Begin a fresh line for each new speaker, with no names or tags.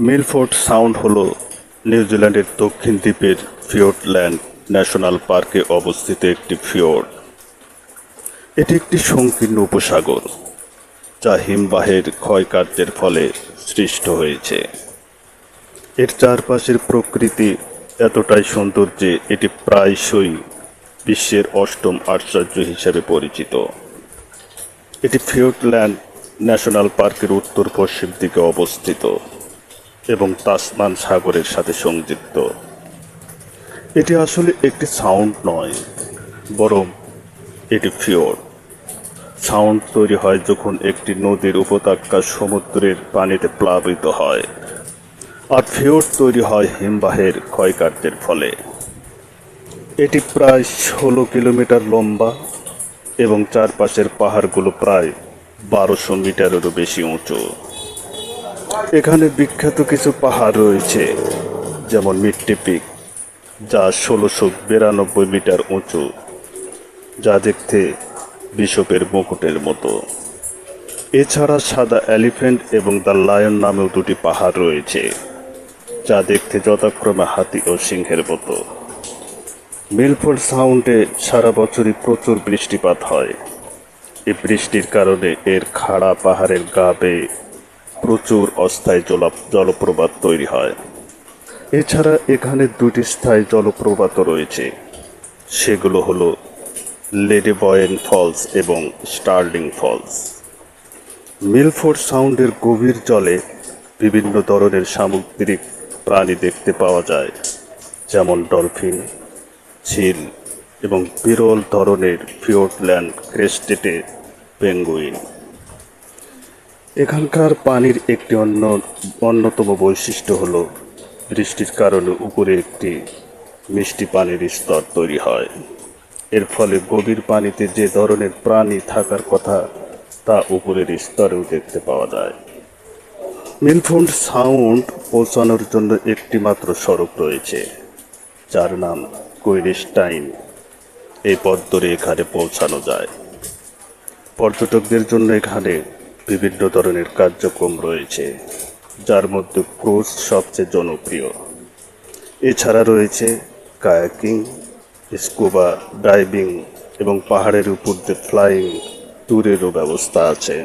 Milford sound হল নিউজিল্যান্ডের দক্ষিণ দ্বীপের ফিওর্ডল্যান্ড ন্যাশনাল পার্কে অবস্থিত একটি ফিওর্ড। এটি একটি সংকীর্ণ উপসাগর যা হিমবাহের ক্ষয়কার্যের ফলে সৃষ্ট হয়েছে। এর চারপাশের প্রকৃতি এতটাই সুন্দর যে এটি প্রায়শই বিশ্বের অষ্টম আশ্চর্য হিসেবে পরিচিত। এটি ফিওর্ডল্যান্ড ন্যাশনাল পার্কের উত্তর পশ্চিম দিকে অবস্থিত এবং তাসমান সাগরের সাথে সংযুক্ত। এটি আসলে একটি সাউন্ড নয়, বরং এটি ফিওর্ড। সাউন্ড তৈরি হয় যখন একটি নদীর উপত্যকা সমুদ্রের পানিতে প্লাবিত হয়, আর ফিওর্ড তৈরি হয় হিমবাহের ক্ষয়কার্যের ফলে। এটি প্রায় 16 কিলোমিটার লম্বা এবং চারপাশের পাহাড়গুলো প্রায় 1200 মিটারেরও বেশি উঁচু। এখানে বিখ্যাত কিছু পাহাড় রয়েছে, যেমন মিট্টি পিক, যা 1692 মিটার উঁচু, যা দেখতে বিশপের মুকুটের মতো। এছাড়া সাদা এলিফ্যান্ট এবং দ্য লায়ন নামেও দুটি পাহাড় রয়েছে, যা দেখতে যথাক্রমে হাতি ও সিংহের মতো। মিলফোর্ড সাউন্ডে সারা বছরই প্রচুর বৃষ্টিপাত হয়। এই বৃষ্টির কারণে এর খাড়া পাহাড়ের গা বেয়ে প্রচুর অস্থায়ী জলপ্রপাত তৈরি হয়। এছাড়া এখানে দুটি স্থায়ী জলপ্রপাত রয়েছে, সেগুলো হলো লেডি বয়েন ফলস এবং স্টার্লিং ফলস। মিলফোর্ড সাউন্ডের গভীর জলে বিভিন্ন ধরনের সামুদ্রিক প্রাণী দেখতে পাওয়া যায়, যেমন ডলফিন, চিল এবং বিরল ধরনের ফিওর্ডল্যান্ড ক্রেস্টেড পেঙ্গুইন। এখানকার পানির একটি অন্যতম বৈশিষ্ট্য হল বৃষ্টির কারণে উপরে একটি মিষ্টি পানির স্তর তৈরি হয়। এর ফলে গভীর পানিতে যে ধরনের প্রাণী থাকার কথা তা উপরের স্তরেও দেখতে পাওয়া যায়। মিলফোর্ড সাউন্ড পৌঁছানোর জন্য একটি মাত্র সড়ক রয়েছে, যার নাম কুইনস্টাইন। এই পথ ধরে এখানে পৌঁছানো যায়। পর্যটকদের জন্য এখানে বিভিন্ন ধরনের কার্যক্রম রয়েছে, যার মধ্যে ক্রুজ সবচেয়ে জনপ্রিয়। এছাড়া রয়েছে কায়াকিং, স্কুবা ডাইভিং এবং পাহাড়ের উপর দিয়ে ফ্লাইং ট্যুরেরও ব্যবস্থা আছে।